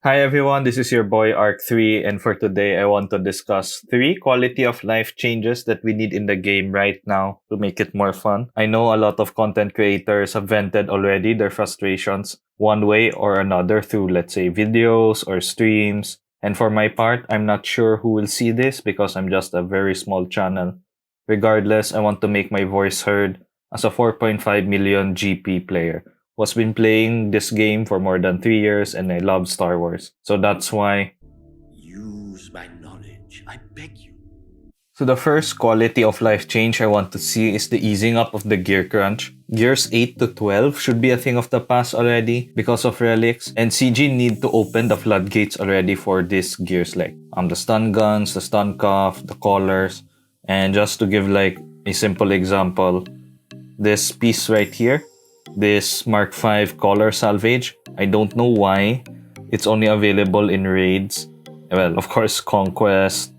Hi everyone, this is your boy Arc3, and for today I want to discuss 3 quality of life changes that we need in the game right now to make it more fun. I know a lot of content creators have vented already their frustrations one way or another through, let's say, videos or streams. And for my part, I'm not sure who will see this because I'm just a very small channel. Regardless, I want to make my voice heard as a 4.5 million GP player who's been playing this game for more than 3 years, and I love Star Wars. So that's why. Use my knowledge, I beg you. So the first quality of life change I want to see is the easing up of the gear crunch. Gears 8 to 12 should be a thing of the past already because of relics, and CG need to open the floodgates already for these gears like the stun guns, the stun cuff, the collars. And just to give like a simple example, this piece right here, this Mark V collar salvage, I don't know why it's only available in raids. Well, of course, conquest,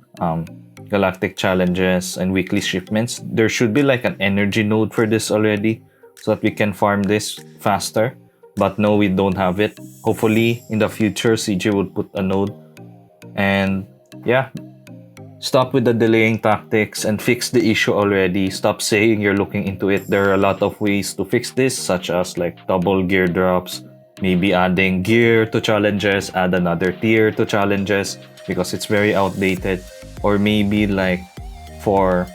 galactic challenges, and weekly shipments. There should be like an energy node for this already so that we can farm this faster. But no, we don't have it. Hopefully, in the future, CG would put a node. And yeah, stop with the delaying tactics and fix the issue already. Stop saying you're looking into it. There are a lot of ways to fix this, such as like double gear drops, maybe adding gear to challenges, add another tier to challenges because it's very outdated. Or maybe like for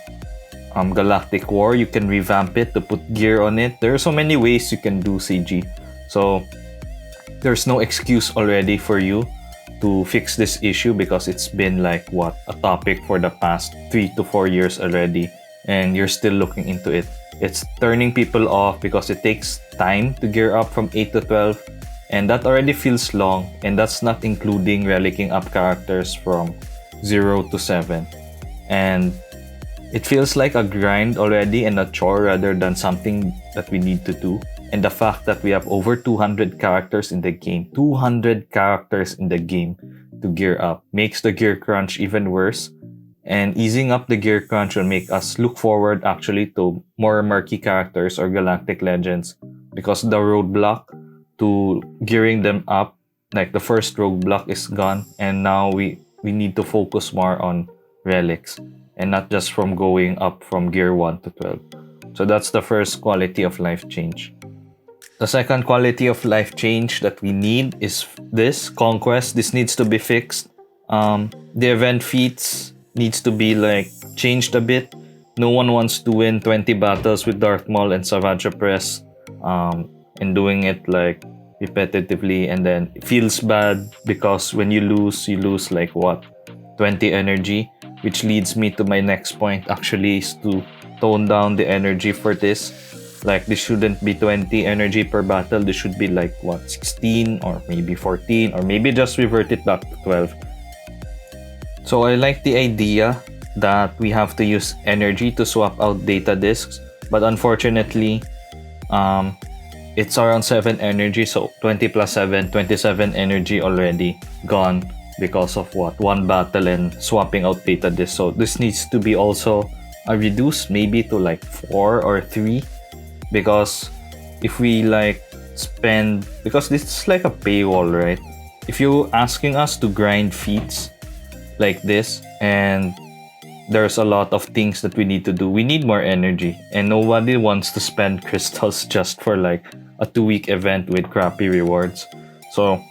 Galactic War, you can revamp it to put gear on it. There are so many ways you can do CG. So there's no excuse already for you to fix this issue because it's been like a topic for the past 3 to 4 years already, and you're still looking into it. It's turning people off because it takes time to gear up from 8 to 12, and that already feels long, and that's not including relicking up characters from 0 to 7. And it feels like a grind already and a chore rather than something that we need to do. And the fact that we have over 200 characters in the game, 200 characters in the game to gear up, makes the gear crunch even worse. And easing up the gear crunch will make us look forward actually to more murky characters or galactic legends, because the roadblock to gearing them up, like the first roadblock, is gone, and now we need to focus more on relics and not just from going up from gear 1 to 12. So that's the first quality of life change. The second quality of life change that we need is this conquest. This needs to be fixed. The event feats needs to be like changed a bit. No one wants to win 20 battles with Darth Maul and Savage Press, and doing it like repetitively, and then it feels bad because when you lose like 20 energy, which leads me to my next point actually, is to tone down the energy for this. Like, this shouldn't be 20 energy per battle. This should be like 16 or maybe 14, or maybe just revert it back to 12. So I like the idea that we have to use energy to swap out data discs, but unfortunately, it's around 7 energy, so 20 plus 7, 27 energy already gone because of one battle and swapping out data discs. So this needs to be also reduced maybe to like 4 or 3. Because if we like spend, because this is like a paywall, right? If you're asking us to grind feats like this, and there's a lot of things that we need to do, we need more energy, and nobody wants to spend crystals just for like a 2-week event with crappy rewards. So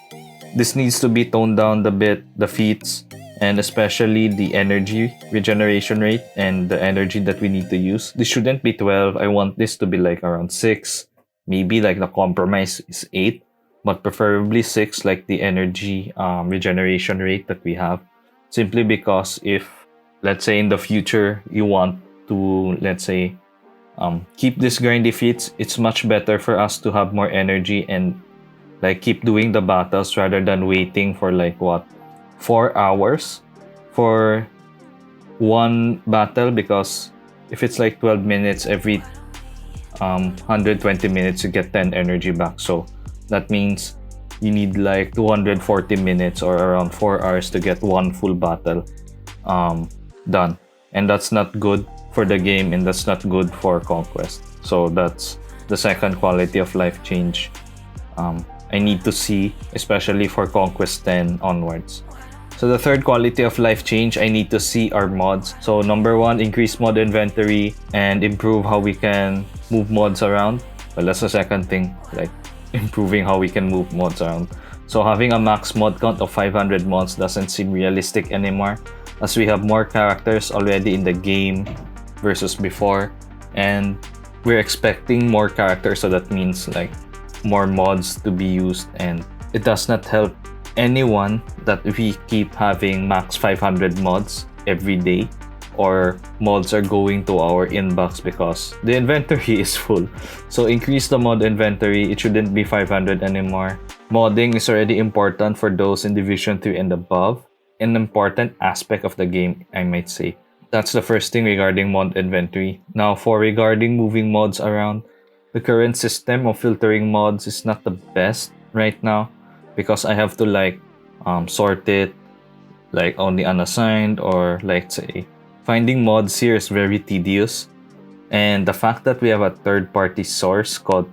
this needs to be toned down a bit, the feats, and especially the energy regeneration rate and the energy that we need to use. This shouldn't be 12. I want this to be like around 6. Maybe like the compromise is 8, but preferably 6, like the energy regeneration rate that we have. Simply because if, let's say in the future, you want to, let's say, keep this grindy feats, it's much better for us to have more energy and like keep doing the battles rather than waiting for like 4 hours for one battle, because if it's like 12 minutes, every 120 minutes you get 10 energy back. So that means you need like 240 minutes or around 4 hours to get one full battle done. And that's not good for the game, and that's not good for conquest. So that's the second quality of life change I need to see, especially for Conquest 10 onwards. So the third quality of life change I need to see are mods. So number one, increase mod inventory and improve how we can move mods around. Well, that's the second thing, like improving how we can move mods around. So having a max mod count of 500 mods doesn't seem realistic anymore, as we have more characters already in the game versus before, and we're expecting more characters, so that means like more mods to be used, and it does not help anyone that we keep having max 500 mods every day, or mods are going to our inbox because the inventory is full. So increase the mod inventory. It shouldn't be 500 anymore. Modding is already important for those in Division 3 and above, an important aspect of the game, I might say. That's the first thing regarding mod inventory. Now for regarding moving mods around, the current system of filtering mods is not the best right now, because I have to like sort it like only unassigned, or like say finding mods here is very tedious. And the fact that we have a third-party source called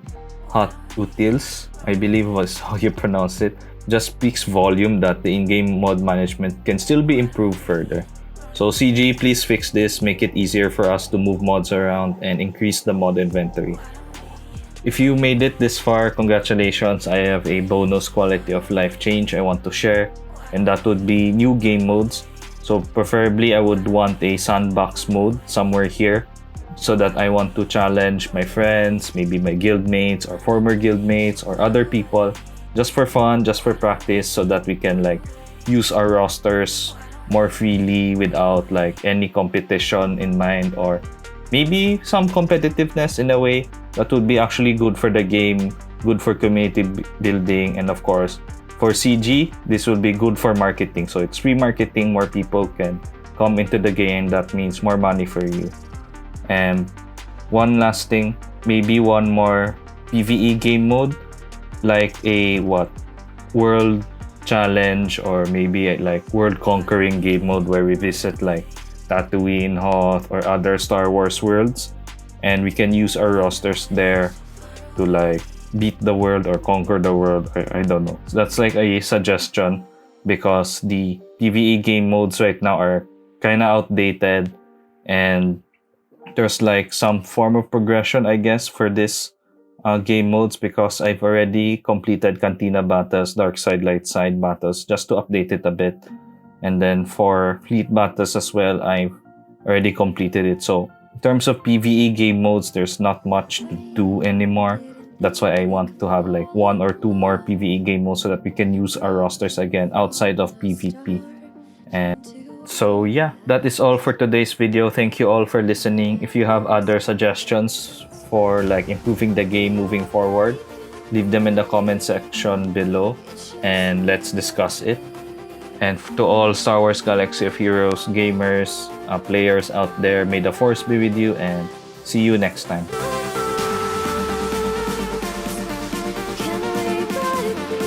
Hot Utils, I believe was how you pronounce it, just speaks volume that the in-game mod management can still be improved further. So CG, please fix this, make it easier for us to move mods around and increase the mod inventory. If you made it this far, congratulations, I have a bonus quality of life change I want to share, and that would be new game modes. So preferably I would want a sandbox mode somewhere here, so that I want to challenge my friends, maybe my guildmates or former guildmates or other people, just for fun, just for practice, so that we can like use our rosters more freely without like any competition in mind, or maybe some competitiveness in a way. That would be actually good for the game, good for community building, and of course for CG this would be good for marketing. So it's free marketing, more people can come into the game, that means more money for you. And one last thing, maybe one more PvE game mode, like a world challenge, or maybe like world conquering game mode where we visit like Tatooine, Hoth, or other Star Wars worlds, and we can use our rosters there to like beat the world or conquer the world. I don't know. So that's like a suggestion, because the PvE game modes right now are kind of outdated, and there's like some form of progression, I guess, for this game modes, because I've already completed Cantina battles, Dark Side, Light Side battles, just to update it a bit. And then for Fleet battles as well, I've already completed it. So in terms of PvE game modes, there's not much to do anymore. That's why I want to have like 1 or 2 more PvE game modes, so that we can use our rosters again outside of PvP. And so yeah, that is all for today's video. Thank you all for listening. If you have other suggestions for like improving the game moving forward, leave them in the comment section below and let's discuss it. And to all Star Wars Galaxy of Heroes gamers, players out there, may the Force be with you, and see you next time.